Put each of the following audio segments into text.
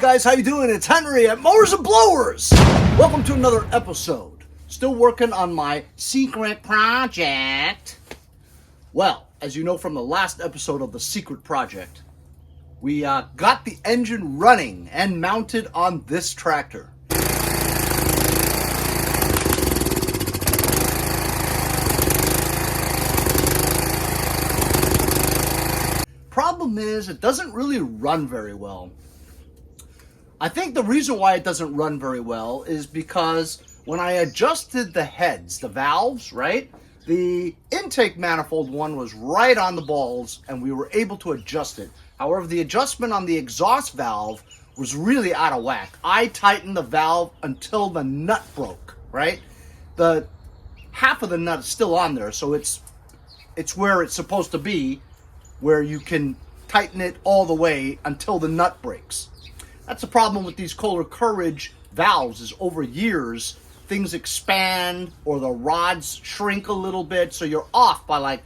guys, how you doing? It's Henry at Mowers and Blowers. Welcome to another episode. Still working on my secret project. Well, as you know from the last episode of the secret project, we got the engine running and mounted on this tractor. Problem is, it doesn't really run very well. I think the reason why it doesn't run very well is because when I adjusted the heads, the valves, right? The intake manifold one was right on the balls and we were able to adjust it. However, the adjustment on the exhaust valve was really out of whack. I tightened the valve until the nut broke, right? The half of the nut is still on there, so it's where it's supposed to be, where you can tighten it all the way until the nut breaks. That's the problem with these Kohler Courage valves, is over years things expand or the rods shrink a little bit, so you're off by like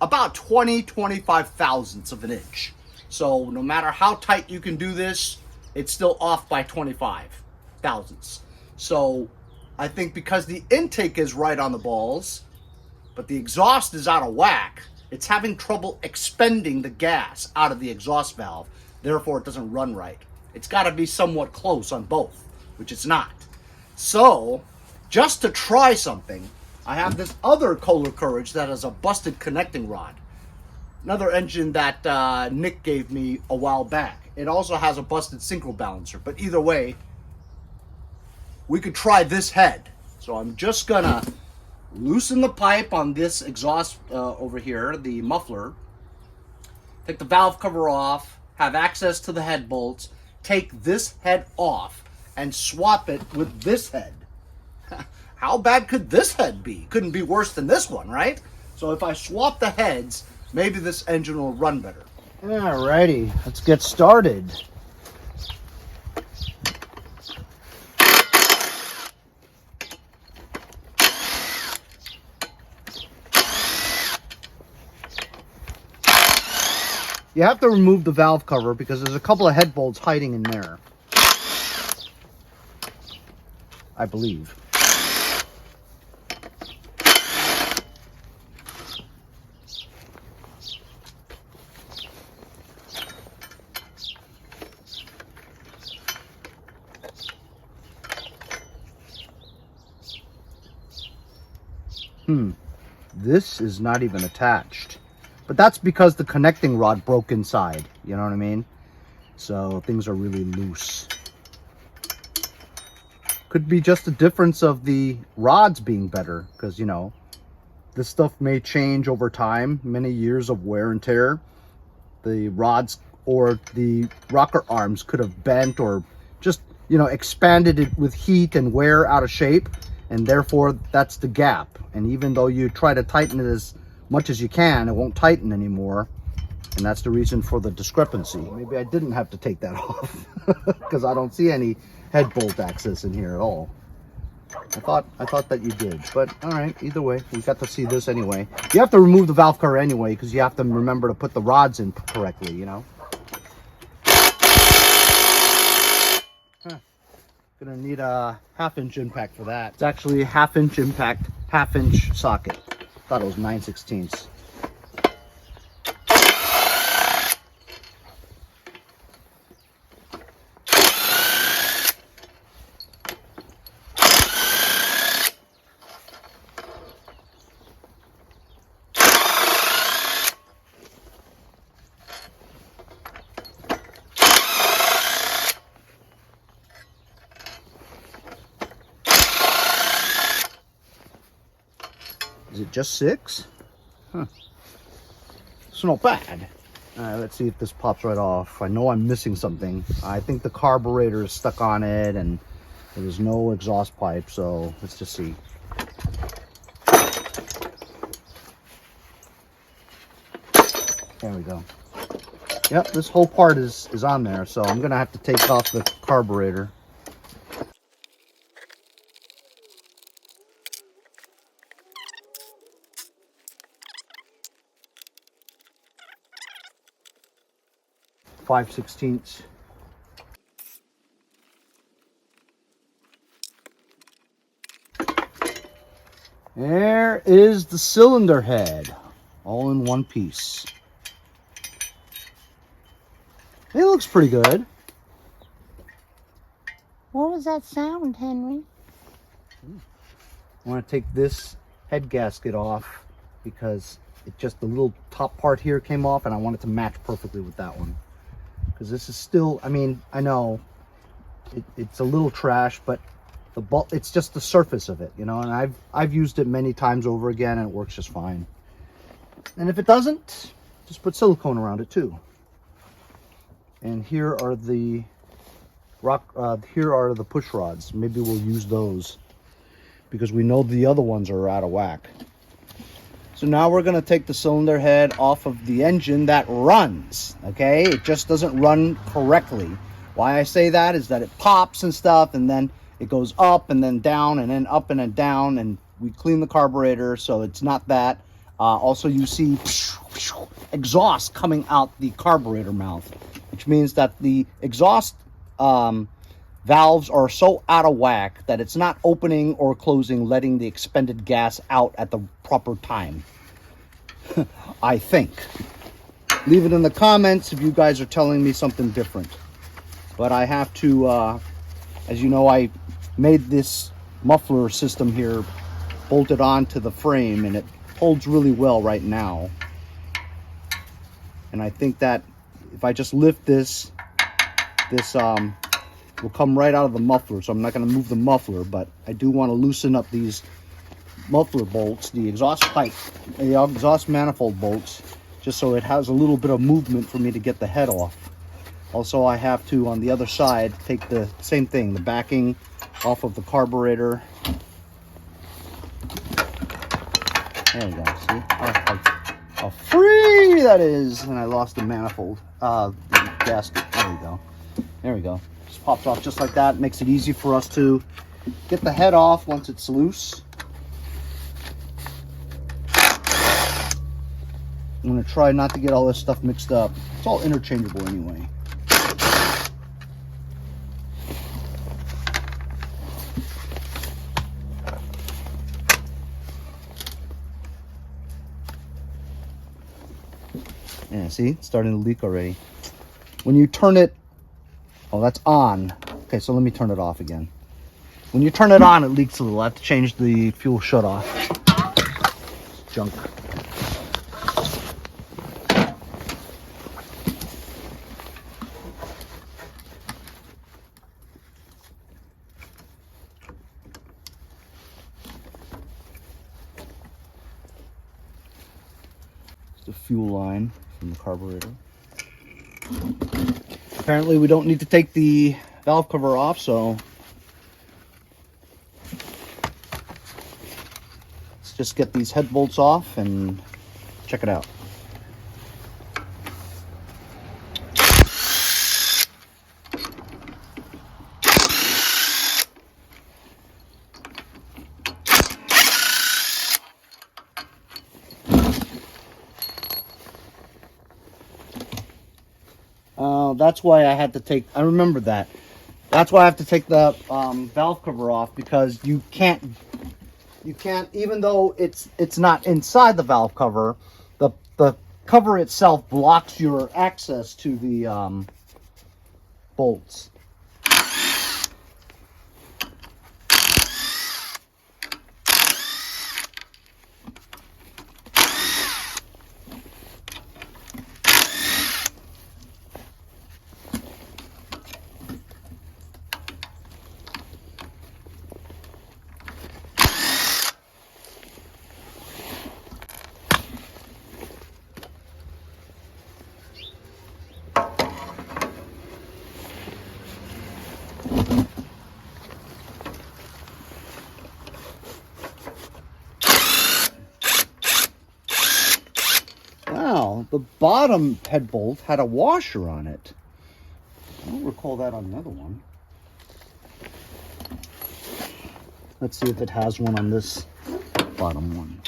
about 25 thousandths of an inch. So no matter how tight you can do this, it's still off by 25 thousandths. So I think because the intake is right on the balls, but the exhaust is out of whack, it's having trouble expending the gas out of the exhaust valve. Therefore, it doesn't run right. It's got to be somewhat close on both, which it's not. So, just to try something, I have this other Kohler Courage that has a busted connecting rod. Another engine that Nick gave me a while back. It also has a busted synchro balancer. But either way, we could try this head. So I'm just going to loosen the pipe on this exhaust over here, the muffler. Take the valve cover off, have access to the head bolts. Take this head off and swap it with this head. How bad could this head be? Couldn't be worse than this one, right? So if I swap the heads, maybe this engine will run better. Alrighty, let's get started. You have to remove the valve cover because there's a couple of head bolts hiding in there, I believe. This is not even attached. But that's because the connecting rod broke inside, you know what I mean? So things are really loose. Could be just a difference of the rods being better, because, you know, this stuff may change over time, many years of wear and tear. The rods or the rocker arms could have bent or just, you know, expanded it with heat and wear out of shape, and therefore that's the gap. And even though you try to tighten it as much as you can, it won't tighten anymore, and that's the reason for the discrepancy. Maybe I didn't have to take that off because I don't see any head bolt access in here at all. I thought that you did, but all right, either way, we got to see this anyway. You have to remove the valve cover anyway because you have to remember to put the rods in correctly, you know. Gonna need a 1/2 inch impact for that. It's actually a 1/2 inch impact, 1/2 inch socket. Thought it was 9/16. Is it just 6? Huh. It's not bad. All right, let's see if this pops right off. I know I'm missing something. I think the carburetor is stuck on it and there's no exhaust pipe, so let's just see. There we go. Yep, this whole part is on there, so I'm gonna have to take off the carburetor. .5/16. There is the cylinder head, all in one piece. It looks pretty good. What was that sound, Henry? I want to take this head gasket off because it just, the little top part here came off, and I want it to match perfectly with that one. Because this is still, I mean, I know it's a little trash, but it's just the surface of it, you know, and I've used it many times over again, and it works just fine. And if it doesn't, just put silicone around it too. And here are the push rods. Maybe we'll use those because we know the other ones are out of whack. So now we're going to take the cylinder head off of the engine that runs, okay? It just doesn't run correctly. Why I say that is that it pops and stuff, and then it goes up and then down and then up and then down, and we clean the carburetor, so it's not that. Also, you see exhaust coming out the carburetor mouth, which means that the exhaust valves are so out of whack that it's not opening or closing, letting the expended gas out at the proper time. I think. Leave it in the comments if you guys are telling me something different. But I have to, as you know, I made this muffler system here bolted onto the frame, and it holds really well right now. And I think that if I just lift this will come right out of the muffler, so I'm not going to move the muffler, but I do want to loosen up these muffler bolts, the exhaust pipe, the exhaust manifold bolts, just so it has a little bit of movement for me to get the head off. Also, I have to, on the other side, take the same thing, the backing off of the carburetor. There you go, see? How free that is! And I lost the manifold, the gasket. There we go. There we go. Just pops off just like that. Makes it easy for us to get the head off once it's loose. I'm going to try not to get all this stuff mixed up. It's all interchangeable anyway. Yeah, see? It's starting to leak already. When you turn it... Oh, that's on. Okay, so let me turn it off again. When you turn it on, it leaks a little. I have to change the fuel shut-off. Junk. It's the fuel line from the carburetor. Apparently we don't need to take the valve cover off, so let's just get these head bolts off and check it out. That's why I had to take, I remember that. That's why I have to take the valve cover off, because you can't, even though it's not inside the valve cover, the cover itself blocks your access to the bolts. Wow, the bottom head bolt had a washer on it. I don't recall that on another one. Let's see if it has one on this bottom one.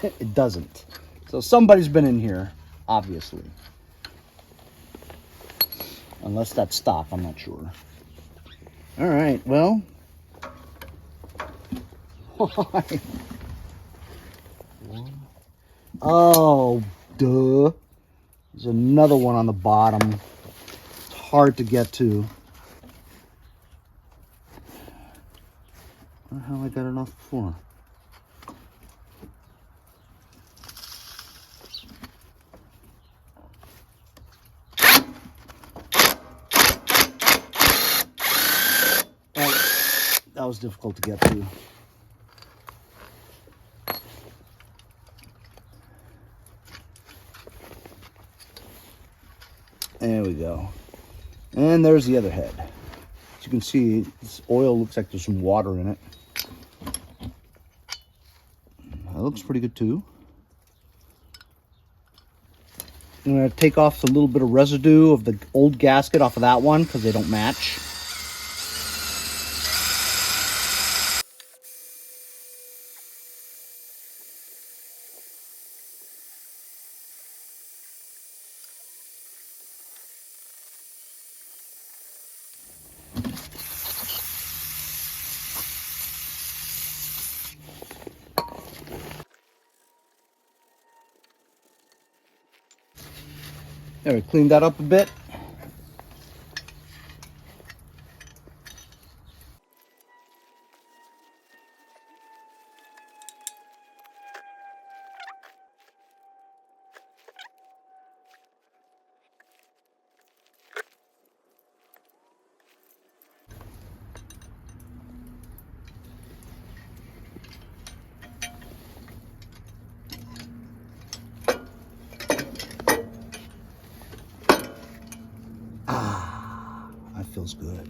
It doesn't. So somebody's been in here, obviously. Unless that's stock, I'm not sure. All right, well, Why? Oh, duh. There's another one on the bottom. It's hard to get to. Where the hell I got it off before? That was difficult to get to. There we go. And there's the other head. As you can see, this oil looks like there's some water in it. That looks pretty good too. I'm going to take off a little bit of residue of the old gasket off of that one because they don't match. There, we cleaned that up a bit. That feels good.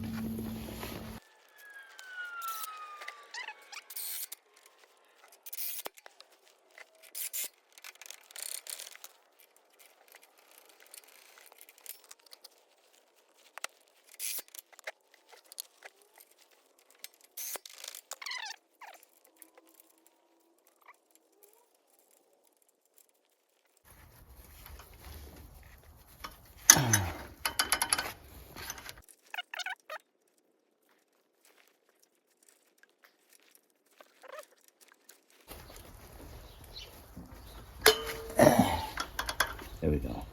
There we go.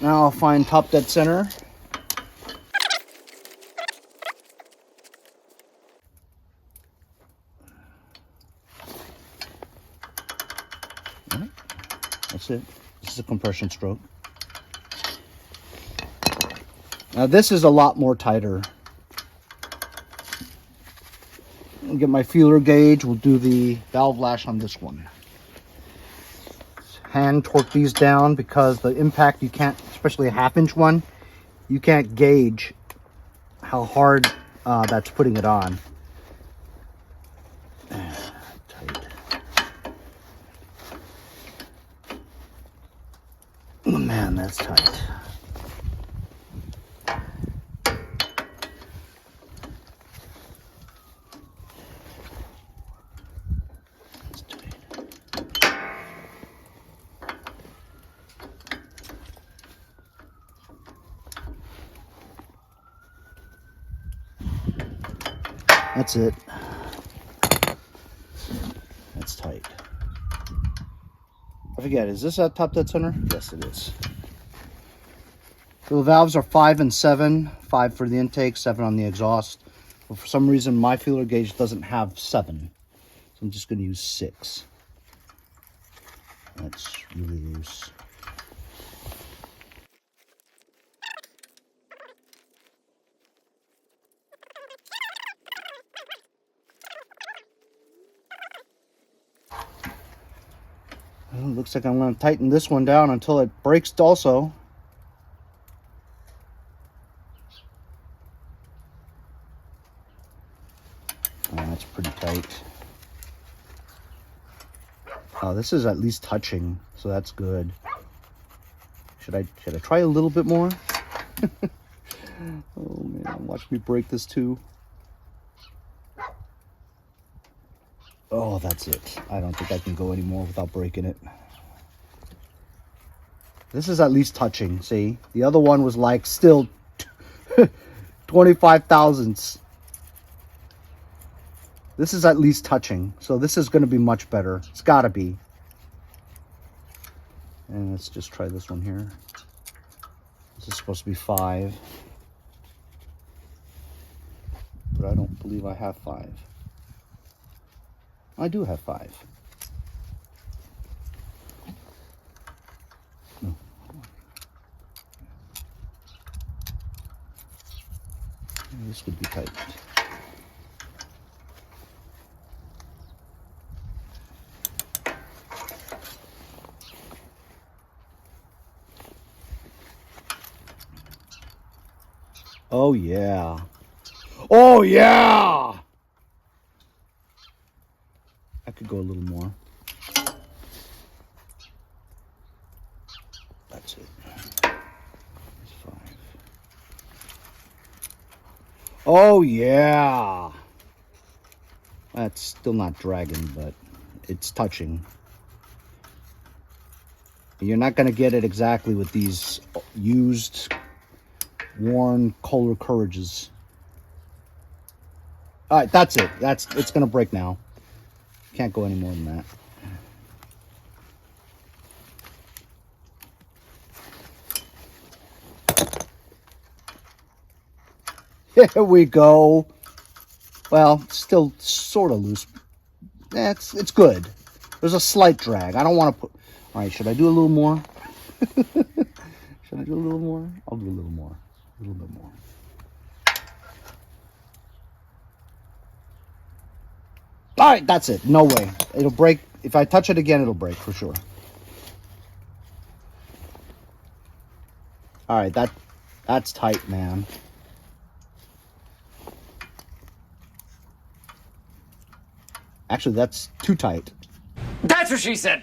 Now I'll find top dead center. All right. That's it. This is a compression stroke. Now this is a lot more tighter. I'll get my feeler gauge. We'll do the valve lash on this one. Hand torque these down because the impact, you can't, especially a 1/2 inch one, you can't gauge how hard that's putting it on. Tight. Oh man, that's tight. That's it. That's tight. I forget, is this at top dead center? Yes, it is. So the valves are 5 and 7. 5 for the intake, 7 on the exhaust. But for some reason, my feeler gauge doesn't have 7. So I'm just going to use 6. That's really loose. Well, looks like I'm going to tighten this one down until it breaks also. Oh, that's pretty tight. Oh, this is at least touching, so that's good. Should I try a little bit more? Oh man, watch me break this too. Oh, that's it. I don't think I can go anymore without breaking it. This is at least touching, see? The other one was like still 25 thousandths. This is at least touching, so this is going to be much better. It's got to be. And let's just try this one here. This is supposed to be 5. But I don't believe I have 5. I do have 5. No. This would be tight. Oh yeah. Oh yeah! I could go a little more. That's it. That's 5. Oh yeah! That's still not dragging, but it's touching. You're not going to get it exactly with these used, worn Kohler Courages. All right, that's it. It's going to break now. Can't go any more than that. Here we go. Well, still sort of loose. It's good. There's a slight drag. I don't want to put... All right, should I do a little more? Should I do a little more? I'll do a little more. A little bit more. All right, that's it. No way. It'll break. If I touch it again, it'll break for sure. All right, that's tight, man. Actually, that's too tight. That's what she said.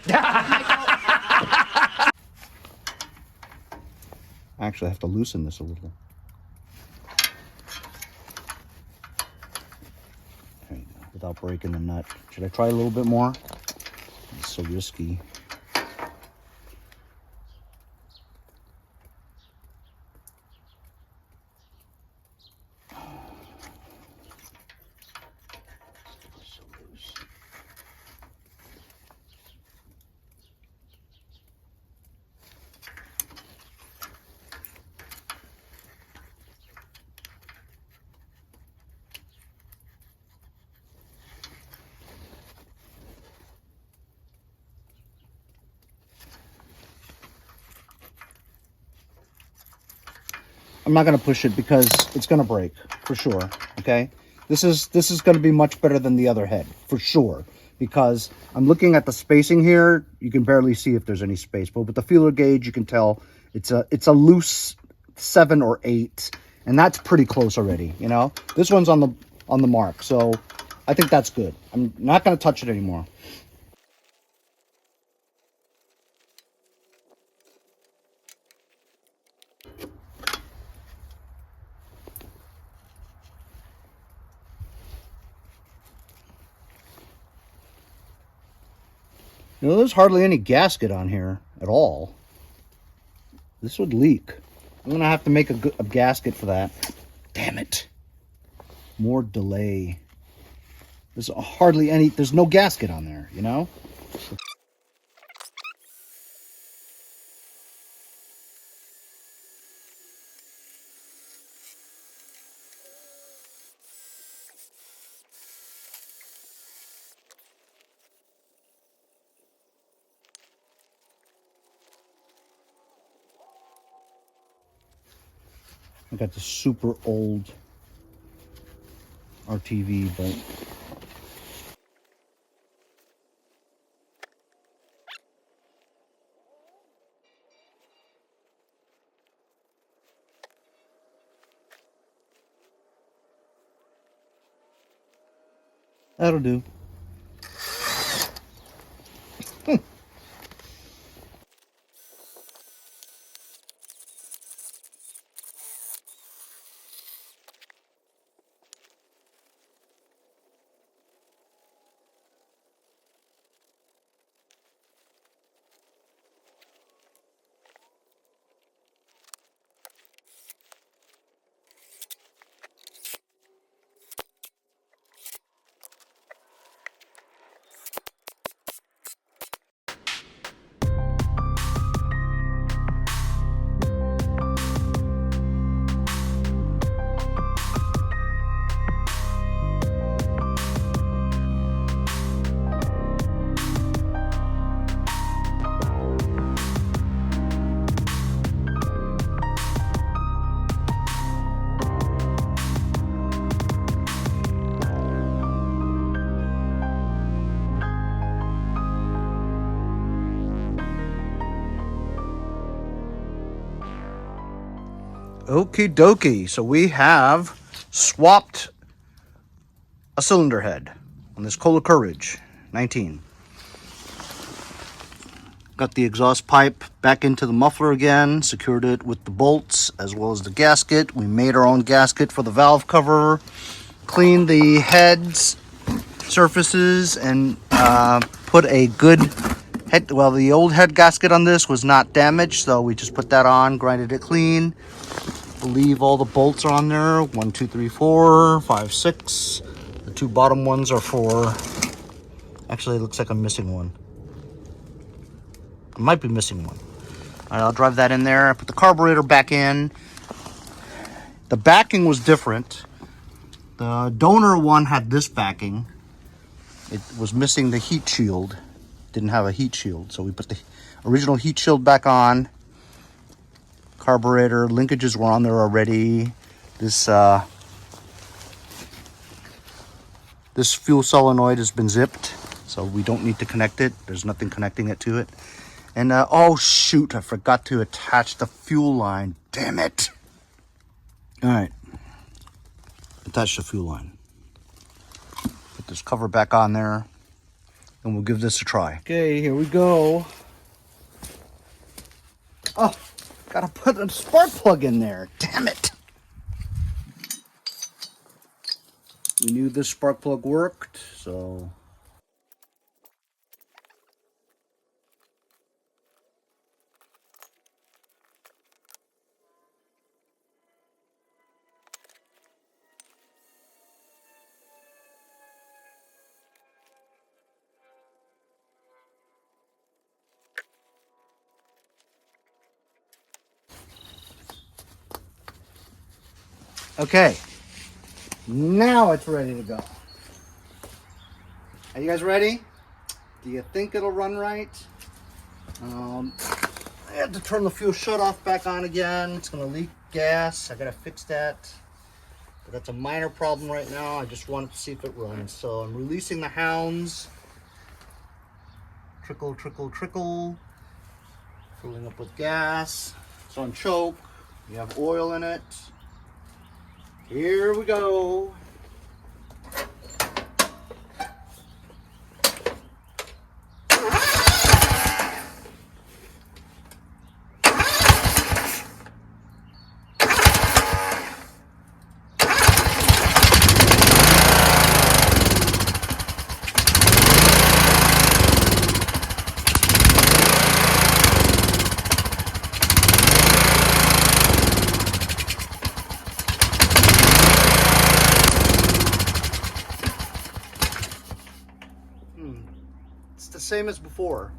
Actually, I have to loosen this a little. There you go, without breaking the nut. Should I try a little bit more? It's so risky. So loose. I'm not going to push it because it's going to break for sure. Okay, this is going to be much better than the other head for sure, because I'm looking at the spacing here. You can barely see if there's any space, but with the feeler gauge you can tell it's a loose 7 or 8, and that's pretty close already. You know, this one's on the mark, so I think that's good. I'm not going to touch it anymore. You know, there's hardly any gasket on here at all. This would leak. I'm gonna have to make a gasket for that. Damn it. More delay. There's hardly any, there's no gasket on there, you know? I got the super old RTV, but that'll do. Okie dokie. So we have swapped a cylinder head on this Kohler Courage 19. Got the exhaust pipe back into the muffler again, secured it with the bolts as well as the gasket. We made our own gasket for the valve cover, cleaned the heads, surfaces, and put a good head. Well, the old head gasket on this was not damaged, so we just put that on, grinded it clean. Believe all the bolts are on there. 1, 2, 3, 4, 5, 6. The two bottom ones are for, actually it looks like I'm missing one. I might be missing one. All right, I'll drive that in there. I put the carburetor back in. The backing was different. The donor one had this backing. It was missing the heat shield. Didn't have a heat shield, so we put the original heat shield back on. Carburetor linkages were on there already. This fuel solenoid has been zipped, so we don't need to connect it. There's nothing connecting it to it. And oh shoot, I forgot to attach the fuel line. Damn it. All right, attach the fuel line. Put this cover back on there, and we'll give this a try. Okay, here we go. Oh, gotta put a spark plug in there. Damn it. We knew this spark plug worked, so. Okay, now it's ready to go. Are you guys ready? Do you think it'll run right? I had to turn the fuel shut off back on again. It's gonna leak gas. I gotta fix that. But that's a minor problem right now. I just wanted to see if it runs. So I'm releasing the hounds. Trickle, trickle, trickle. Filling up with gas. It's on choke. You have oil in it. Here we go. It's the same as before.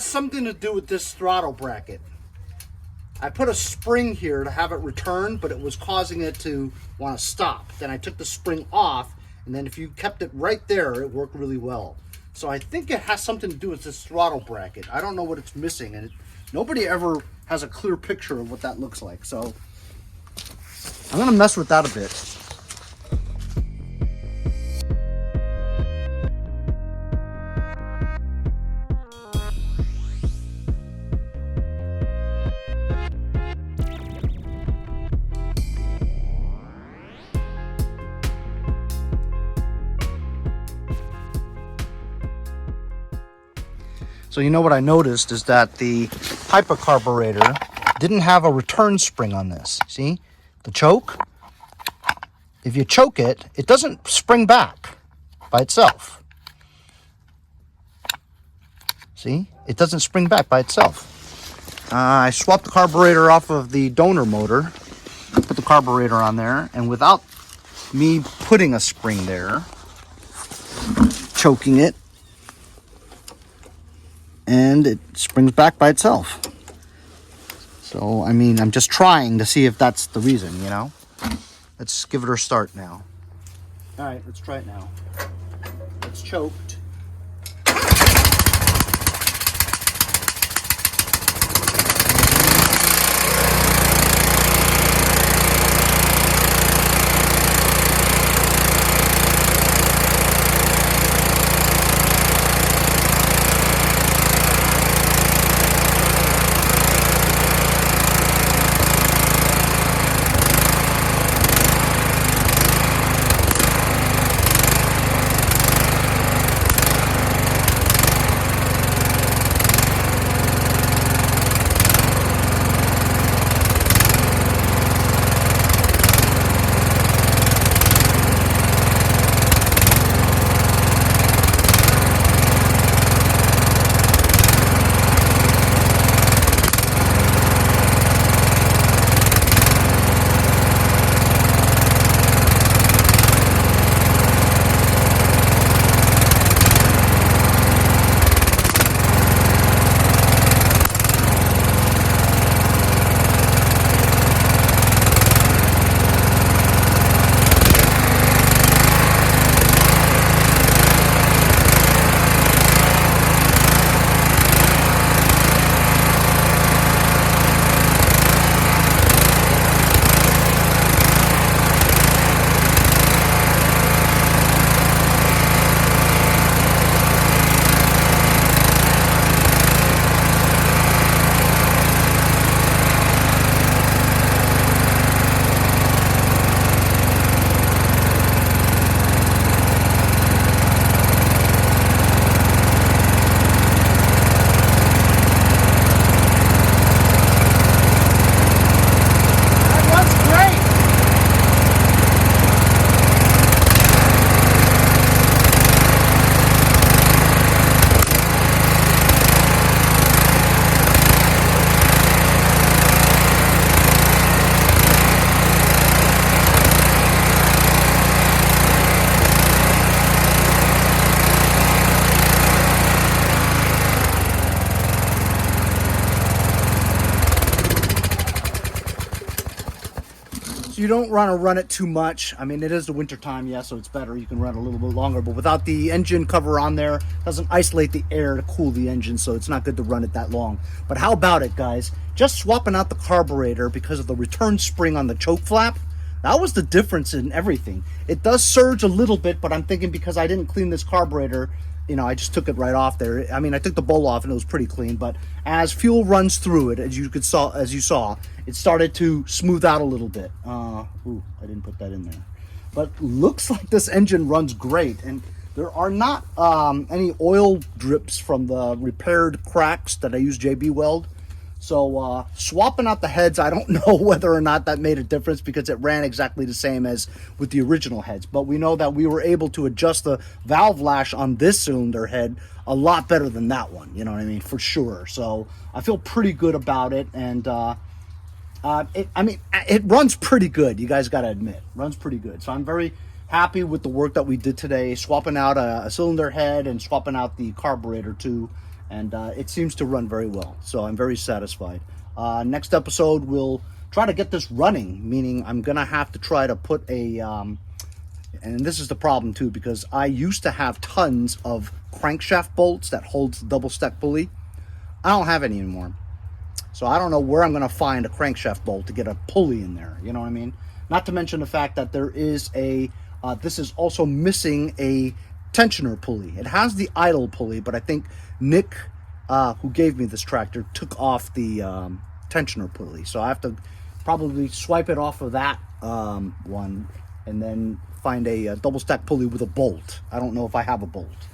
has something to do with this throttle bracket. I put a spring here to have it return, but it was causing it to want to stop. Then I took the spring off, and then if you kept it right there, it worked really well. So I think it has something to do with this throttle bracket. I don't know what it's missing, and nobody ever has a clear picture of what that looks like. So I'm gonna mess with that a bit. So you know what I noticed is that the HIPA carburetor didn't have a return spring on this. See? The choke? If you choke it, it doesn't spring back by itself. See? It doesn't spring back by itself. I swapped the carburetor off of the donor motor, put the carburetor on there, and without me putting a spring there, choking it, and it springs back by itself. So, I mean, I'm just trying to see if that's the reason, you know? Let's give it a start now. All right, let's try it now. It's choked. You don't want to run it too much. I mean, it is the winter time, yeah, so it's better. You can run a little bit longer, but without the engine cover on there, it doesn't isolate the air to cool the engine, so it's not good to run it that long. But how about it, guys? Just swapping out the carburetor because of the return spring on the choke flap, that was the difference in everything. It does surge a little bit, but I'm thinking because I didn't clean this carburetor, you know, I just took it right off there. I mean, I took the bowl off and it was pretty clean, but as fuel runs through it, as you saw, it started to smooth out a little bit. Ooh, I didn't put that in there. But looks like this engine runs great, and there are not any oil drips from the repaired cracks that I use JB Weld. So swapping out the heads, I don't know whether or not that made a difference because it ran exactly the same as with the original heads. But we know that we were able to adjust the valve lash on this cylinder head a lot better than that one. You know what I mean? For sure. So I feel pretty good about it. And it runs pretty good. You guys got to admit, runs pretty good. So I'm very happy with the work that we did today, swapping out a cylinder head and swapping out the carburetor too. and it seems to run very well. So I'm very satisfied. Next episode, we'll try to get this running, meaning I'm gonna have to try to put a and this is the problem too, because I used to have tons of crankshaft bolts that holds the double stack pulley. I don't have any anymore, so I don't know where I'm gonna find a crankshaft bolt to get a pulley in there, you know what I mean? Not to mention the fact that there is a this is also missing a tensioner pulley. It has the idle pulley, but I think Nick, who gave me this tractor, took off the tensioner pulley, so I have to probably swipe it off of that one and then find a double stack pulley with a bolt. I don't know if I have a bolt,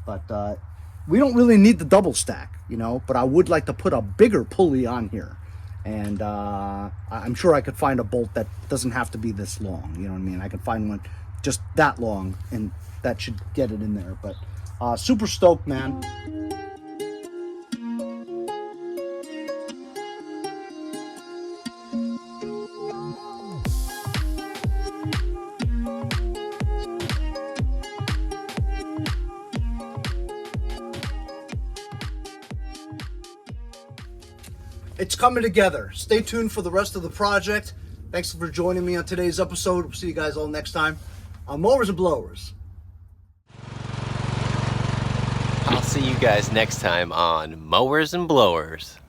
but we don't really need the double stack, you know, but I would like to put a bigger pulley on here, and I'm sure I could find a bolt that doesn't have to be this long, you know what I mean? I could find one just that long, and that should get it in there. But super stoked, man. It's coming together. Stay tuned for the rest of the project. Thanks for joining me on today's episode. We'll see you guys all next time on Mowers and Blowers. I'll see you guys next time on Mowers and Blowers.